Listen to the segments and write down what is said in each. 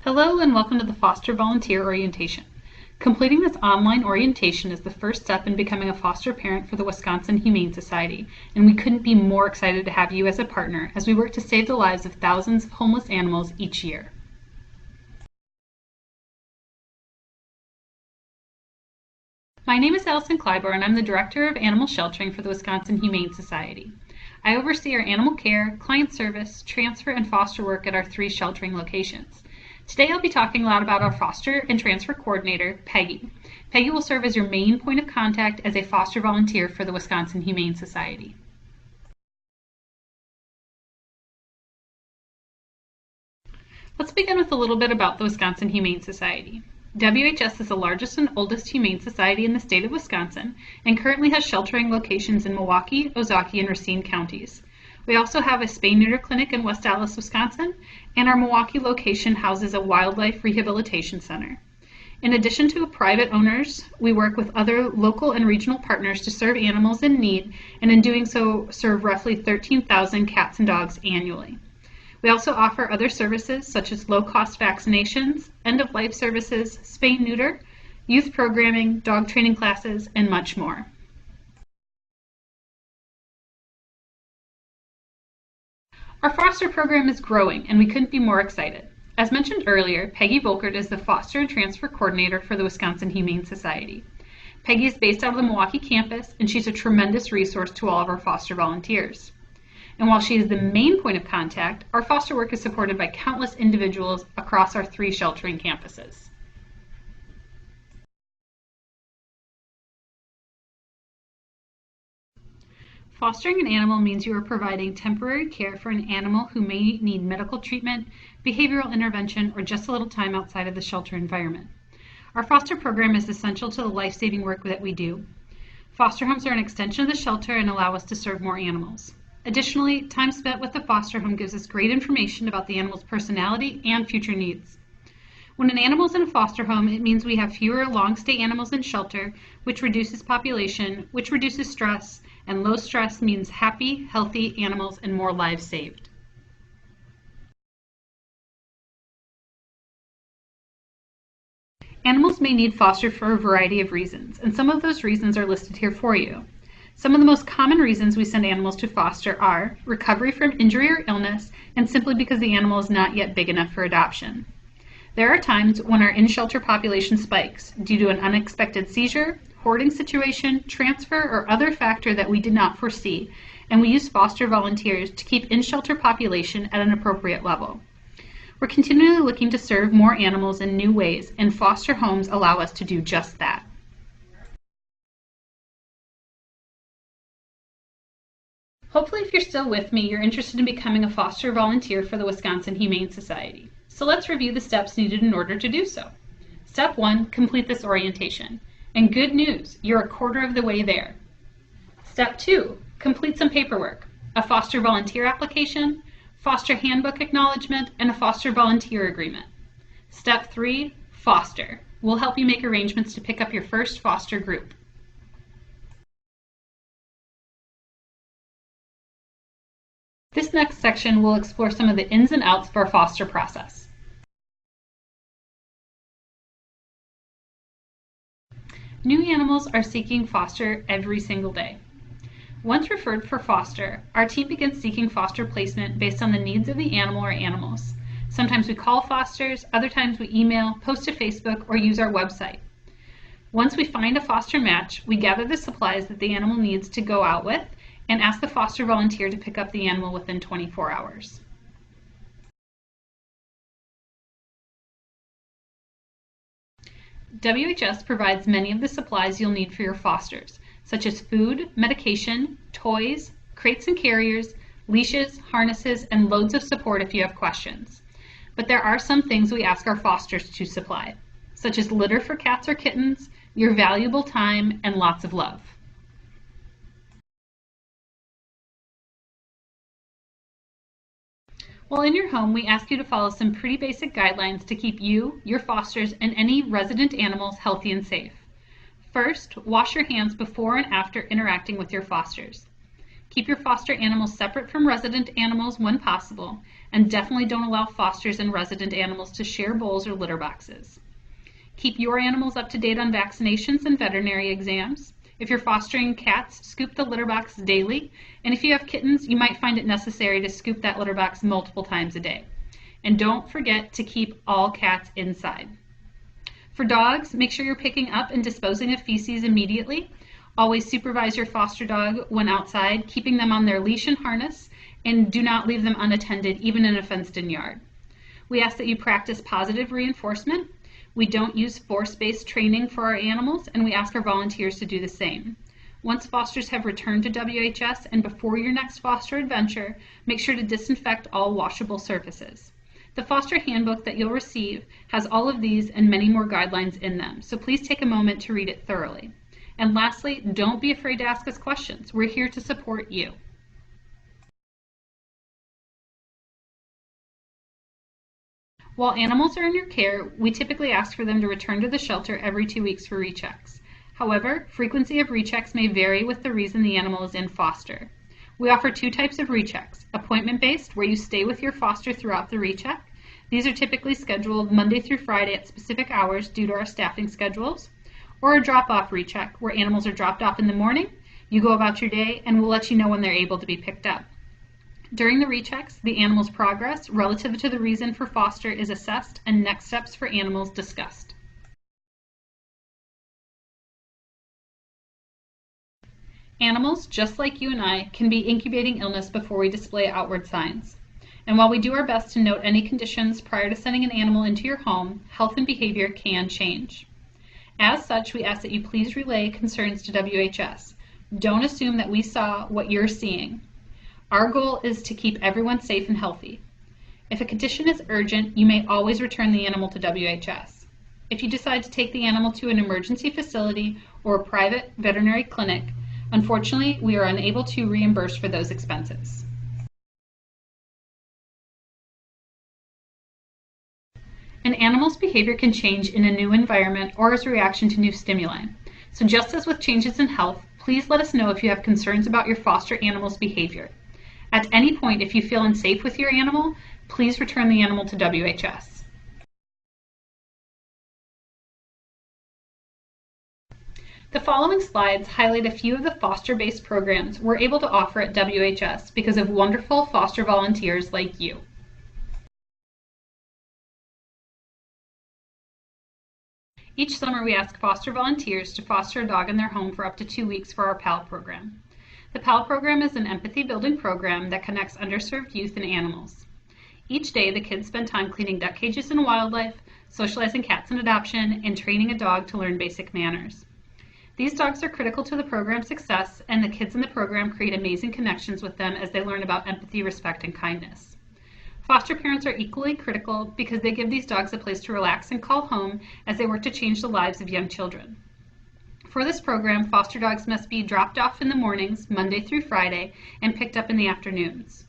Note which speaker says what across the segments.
Speaker 1: Hello and welcome to the Foster Volunteer Orientation. Completing this online orientation is the first step in becoming a foster parent for the Wisconsin Humane Society, and we couldn't be more excited to have you as a partner as we work to save the lives of thousands of homeless animals each year. My name is Allison Kleiber and I'm the Director of Animal Sheltering for the Wisconsin Humane Society. I oversee our animal care, client service, transfer, and foster work at our 3 sheltering locations. Today I'll be talking a lot about our foster and transfer coordinator, Peggy. Peggy will serve as your main point of contact as a foster volunteer for the Wisconsin Humane Society. Let's begin with a little bit about the Wisconsin Humane Society. WHS is the largest and oldest humane society in the state of Wisconsin and currently has sheltering locations in Milwaukee, Ozaukee, and Racine counties. We also have a spay-neuter clinic in West Allis, Wisconsin, and our Milwaukee location houses a wildlife rehabilitation center. In addition to private owners, we work with other local and regional partners to serve animals in need, and in doing so, serve roughly 13,000 cats and dogs annually. We also offer other services such as low-cost vaccinations, end-of-life services, spay-neuter, youth programming, dog training classes, and much more. Our foster program is growing, and we couldn't be more excited. As mentioned earlier, Peggy Volkert is the Foster and Transfer Coordinator for the Wisconsin Humane Society. Peggy is based out of the Milwaukee campus, and she's a tremendous resource to all of our foster volunteers. And while she is the main point of contact, our foster work is supported by countless individuals across our 3 sheltering campuses. Fostering an animal means you are providing temporary care for an animal who may need medical treatment, behavioral intervention, or just a little time outside of the shelter environment. Our foster program is essential to the life-saving work that we do. Foster homes are an extension of the shelter and allow us to serve more animals. Additionally, time spent with the foster home gives us great information about the animal's personality and future needs. When an animal is in a foster home, it means we have fewer long-stay animals in shelter, which reduces population, which reduces stress, and low stress means happy, healthy animals and more lives saved. Animals may need foster for a variety of reasons, and some of those reasons are listed here for you. Some of the most common reasons we send animals to foster are recovery from injury or illness, and simply because the animal is not yet big enough for adoption. There are times when our in-shelter population spikes due to an unexpected seizure, hoarding situation, transfer, or other factor that we did not foresee, and we use foster volunteers to keep in-shelter population at an appropriate level. We're continually looking to serve more animals in new ways, and foster homes allow us to do just that. Hopefully, if you're still with me, you're interested in becoming a foster volunteer for the Wisconsin Humane Society. So let's review the steps needed in order to do so. Step 1, complete this orientation. And good news, you're a quarter of the way there. Step 2, complete some paperwork. A foster volunteer application, foster handbook acknowledgement, and a foster volunteer agreement. Step 3, foster. We'll help you make arrangements to pick up your first foster group. This next section will explore some of the ins and outs of our foster process. New animals are seeking foster every single day. Once referred for foster, our team begins seeking foster placement based on the needs of the animal or animals. Sometimes we call fosters, other times we email, post to Facebook, or use our website. Once we find a foster match, we gather the supplies that the animal needs to go out with and ask the foster volunteer to pick up the animal within 24 hours. WHS provides many of the supplies you'll need for your fosters, such as food, medication, toys, crates and carriers, leashes, harnesses, and loads of support if you have questions. But there are some things we ask our fosters to supply, such as litter for cats or kittens, your valuable time, and lots of love. While in your home, we ask you to follow some pretty basic guidelines to keep you, your fosters, and any resident animals healthy and safe. First, wash your hands before and after interacting with your fosters. Keep your foster animals separate from resident animals when possible, and definitely don't allow fosters and resident animals to share bowls or litter boxes. Keep your animals up to date on vaccinations and veterinary exams. If you're fostering cats, scoop the litter box daily, and if you have kittens, you might find it necessary to scoop that litter box multiple times a day. And don't forget to keep all cats inside. For dogs, make sure you're picking up and disposing of feces immediately. Always supervise your foster dog when outside, keeping them on their leash and harness, and do not leave them unattended, even in a fenced-in yard. We ask that you practice positive reinforcement. We don't use force-based training for our animals, and we ask our volunteers to do the same. Once fosters have returned to WHS and before your next foster adventure, make sure to disinfect all washable surfaces. The foster handbook that you'll receive has all of these and many more guidelines in them, so please take a moment to read it thoroughly. And lastly, don't be afraid to ask us questions. We're here to support you. While animals are in your care, we typically ask for them to return to the shelter every 2 weeks for rechecks. However, frequency of rechecks may vary with the reason the animal is in foster. We offer 2 types of rechecks: appointment-based, where you stay with your foster throughout the recheck. These are typically scheduled Monday through Friday at specific hours due to our staffing schedules. Or a drop-off recheck, where animals are dropped off in the morning, you go about your day, and we'll let you know when they're able to be picked up. During the rechecks, the animal's progress relative to the reason for foster is assessed and next steps for animals discussed. Animals, just like you and I, can be incubating illness before we display outward signs. And while we do our best to note any conditions prior to sending an animal into your home, health and behavior can change. As such, we ask that you please relay concerns to WHS. Don't assume that we saw what you're seeing. Our goal is to keep everyone safe and healthy. If a condition is urgent, you may always return the animal to WHS. If you decide to take the animal to an emergency facility or a private veterinary clinic, unfortunately, we are unable to reimburse for those expenses. An animal's behavior can change in a new environment or as a reaction to new stimuli. So just as with changes in health, please let us know if you have concerns about your foster animal's behavior. At any point, if you feel unsafe with your animal, please return the animal to WHS. The following slides highlight a few of the foster-based programs we're able to offer at WHS because of wonderful foster volunteers like you. Each summer, we ask foster volunteers to foster a dog in their home for up to 2 weeks for our PAL program. The PAL program is an empathy-building program that connects underserved youth and animals. Each day, the kids spend time cleaning duck cages and wildlife, socializing cats in adoption, and training a dog to learn basic manners. These dogs are critical to the program's success, and the kids in the program create amazing connections with them as they learn about empathy, respect, and kindness. Foster parents are equally critical because they give these dogs a place to relax and call home as they work to change the lives of young children. For this program, foster dogs must be dropped off in the mornings, Monday through Friday, and picked up in the afternoons.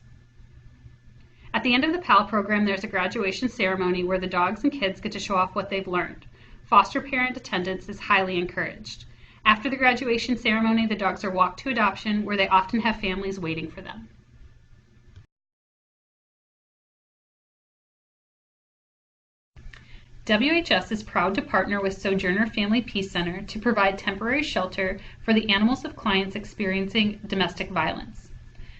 Speaker 1: At the end of the PAL program, there's a graduation ceremony where the dogs and kids get to show off what they've learned. Foster parent attendance is highly encouraged. After the graduation ceremony, the dogs are walked to adoption, where they often have families waiting for them. WHS is proud to partner with Sojourner Family Peace Center to provide temporary shelter for the animals of clients experiencing domestic violence.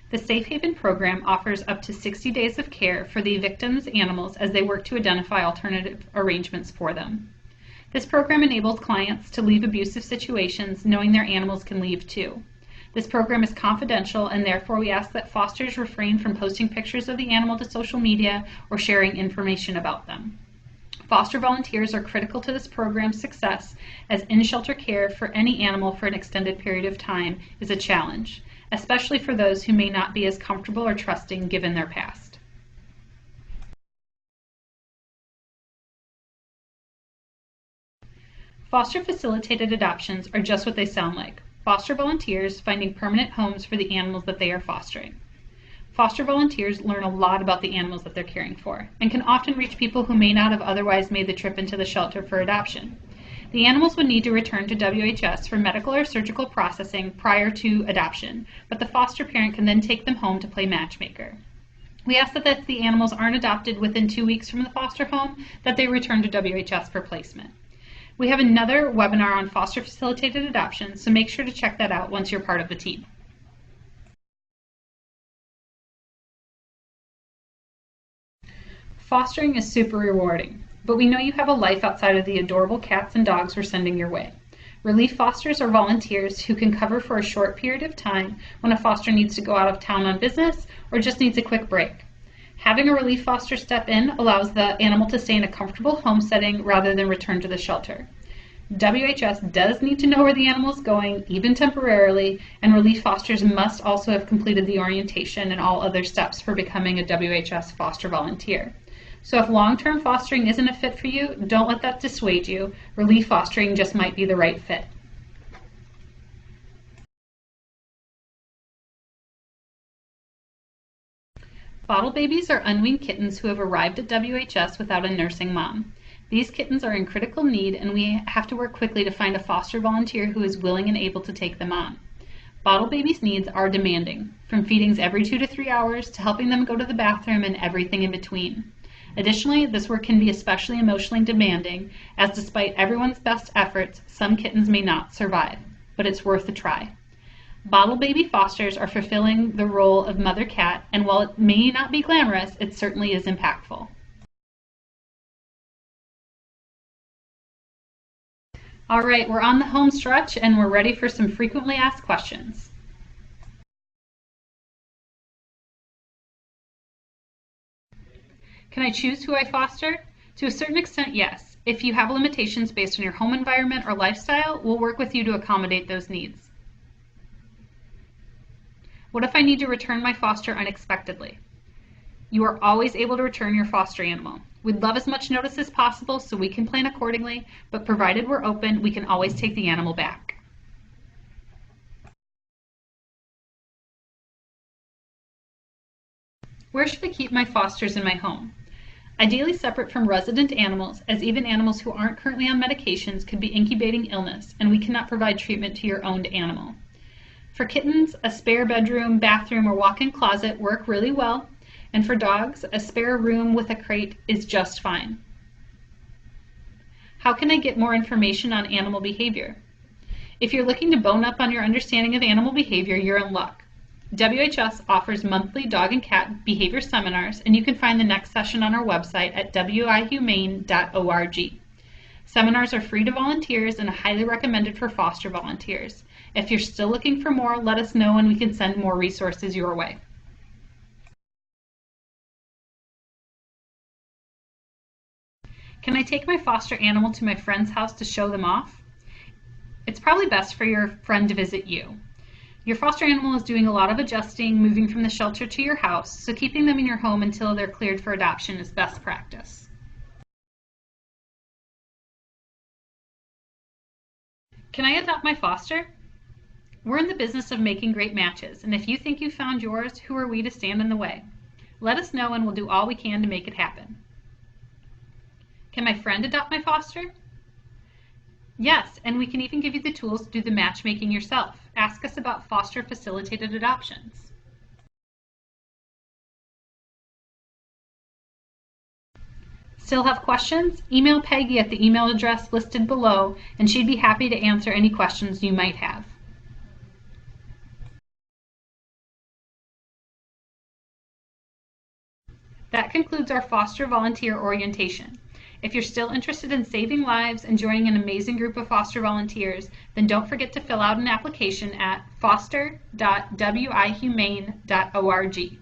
Speaker 1: The Safe Haven program offers up to 60 days of care for the victims' animals as they work to identify alternative arrangements for them. This program enables clients to leave abusive situations knowing their animals can leave too. This program is confidential, and therefore we ask that fosters refrain from posting pictures of the animal to social media or sharing information about them. Foster volunteers are critical to this program's success, as in-shelter care for any animal for an extended period of time is a challenge, especially for those who may not be as comfortable or trusting given their past. Foster facilitated adoptions are just what they sound like: foster volunteers finding permanent homes for the animals that they are fostering. Foster volunteers learn a lot about the animals that they're caring for and can often reach people who may not have otherwise made the trip into the shelter for adoption. The animals would need to return to WHS for medical or surgical processing prior to adoption, but the foster parent can then take them home to play matchmaker. We ask that if the animals aren't adopted within 2 weeks from the foster home, that they return to WHS for placement. We have another webinar on foster facilitated adoption, so make sure to check that out once you're part of the team. Fostering is super rewarding, but we know you have a life outside of the adorable cats and dogs we're sending your way. Relief fosters are volunteers who can cover for a short period of time when a foster needs to go out of town on business or just needs a quick break. Having a relief foster step in allows the animal to stay in a comfortable home setting rather than return to the shelter. WHS does need to know where the animal is going, even temporarily, and relief fosters must also have completed the orientation and all other steps for becoming a WHS foster volunteer. So if long-term fostering isn't a fit for you, don't let that dissuade you. Relief fostering just might be the right fit. Bottle babies are unweaned kittens who have arrived at WHS without a nursing mom. These kittens are in critical need, and we have to work quickly to find a foster volunteer who is willing and able to take them on. Bottle babies' needs are demanding, from feedings every 2 to 3 hours to helping them go to the bathroom and everything in between. Additionally, this work can be especially emotionally demanding, as despite everyone's best efforts, some kittens may not survive, but it's worth a try. Bottle baby fosters are fulfilling the role of mother cat, and while it may not be glamorous, it certainly is impactful. All right, we're on the home stretch and we're ready for some frequently asked questions. Can I choose who I foster? To a certain extent, yes. If you have limitations based on your home environment or lifestyle, we'll work with you to accommodate those needs. What if I need to return my foster unexpectedly? You are always able to return your foster animal. We'd love as much notice as possible so we can plan accordingly, but provided we're open, we can always take the animal back. Where should I keep my fosters in my home? Ideally separate from resident animals, as even animals who aren't currently on medications could be incubating illness, and we cannot provide treatment to your owned animal. For kittens, a spare bedroom, bathroom, or walk-in closet work really well, and for dogs, a spare room with a crate is just fine. How can I get more information on animal behavior? If you're looking to bone up on your understanding of animal behavior, you're in luck. WHS offers monthly dog and cat behavior seminars, and you can find the next session on our website at wihumane.org. Seminars are free to volunteers and highly recommended for foster volunteers. If you're still looking for more, let us know and we can send more resources your way. Can I take my foster animal to my friend's house to show them off? It's probably best for your friend to visit you. Your foster animal is doing a lot of adjusting, moving from the shelter to your house, so keeping them in your home until they're cleared for adoption is best practice. Can I adopt my foster? We're in the business of making great matches, and if you think you found yours, who are we to stand in the way? Let us know and we'll do all we can to make it happen. Can my friend adopt my foster? Yes, and we can even give you the tools to do the matchmaking yourself. Ask us about foster facilitated adoptions. Still have questions? Email Peggy at the email address listed below, and she'd be happy to answer any questions you might have. That concludes our foster volunteer orientation. If you're still interested in saving lives and joining an amazing group of foster volunteers, then don't forget to fill out an application at foster.wihumane.org.